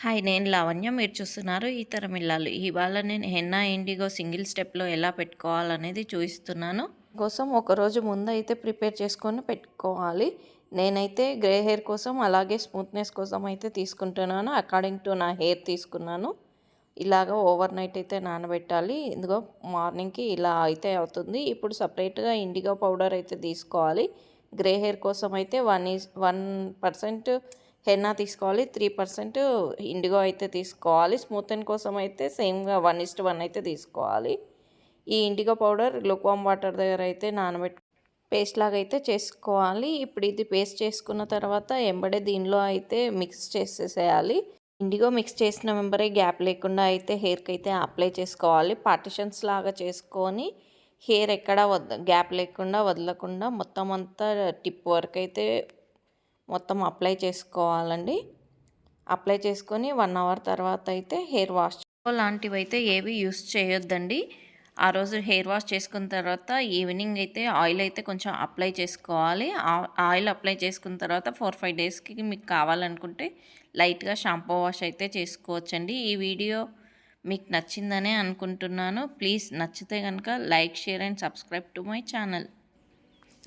Hi, నేను లావణ్య. మీరు చూస్తున్నారు ఈ తరం ఇల్లాలు. ఇవాళ నేను హెన్నా ఇండిగో సింగిల్ స్టెప్లో ఎలా పెట్టుకోవాలనేది చూపిస్తున్నాను. కోసం ఒకరోజు ముందు అయితే ప్రిపేర్ చేసుకొని పెట్టుకోవాలి. నేనైతే గ్రే హెయిర్ కోసం అలాగే స్మూత్నెస్ కోసం అయితే తీసుకుంటున్నాను. అకార్డింగ్ టు నా హెయిర్ తీసుకున్నాను. ఇలాగ ఓవర్ నైట్ అయితే నానబెట్టాలి. ఇదిగో మార్నింగ్కి ఇలా అయితే అవుతుంది. ఇప్పుడు సపరేట్గా ఇండిగో పౌడర్ అయితే తీసుకోవాలి. గ్రే హెయిర్ కోసం అయితే 1% హెన్నా తీసుకోవాలి, 3% ఇండిగో అయితే తీసుకోవాలి. స్మూతన్ కోసం అయితే సేమ్గా 1:1 అయితే తీసుకోవాలి. ఈ ఇండిగో పౌడర్ లుక్వామ్ వాటర్ దగ్గర అయితే పేస్ట్ లాగా అయితే చేసుకోవాలి. ఇప్పుడు ఇది పేస్ట్ చేసుకున్న తర్వాత ఎంబడే దీనిలో అయితే మిక్స్ చేసేసేయాలి. ఇండిగో మిక్స్ చేసిన వెంబడే గ్యాప్ లేకుండా అయితే హెయిర్కి అయితే అప్లై చేసుకోవాలి. పార్టిషన్స్ లాగా చేసుకొని హెయిర్ ఎక్కడ గ్యాప్ లేకుండా వదలకుండా మొత్తం అంతా టిప్ వరకు అయితే మొత్తం అప్లై చేసుకోవాలండి. అప్లై చేసుకొని 1 అవర్ తర్వాత అయితే హెయిర్ వాష్ లాంటివి అయితే ఏవి యూస్ చేయొద్దండి. ఆ రోజు హెయిర్ వాష్ చేసుకున్న తర్వాత ఈవినింగ్ అయితే ఆయిల్ అయితే కొంచెం అప్లై చేసుకోవాలి. ఆయిల్ అప్లై చేసుకున్న తర్వాత 4-5 డేస్కి మీకు కావాలనుకుంటే లైట్గా షాంపూ వాష్ అయితే చేసుకోవచ్చండి. ఈ వీడియో మీకు నచ్చిందనే అనుకుంటున్నాను. ప్లీజ్ నచ్చితే కనుక like, share and subscribe to my channel.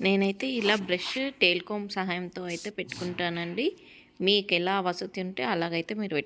నేనైతే ఇలా బ్రష్ టేల్ కోమ్ సహాయంతో అయితే పెట్టుకుంటానండి. మీకు ఎలా వసతి ఉంటే అలాగైతే మీరు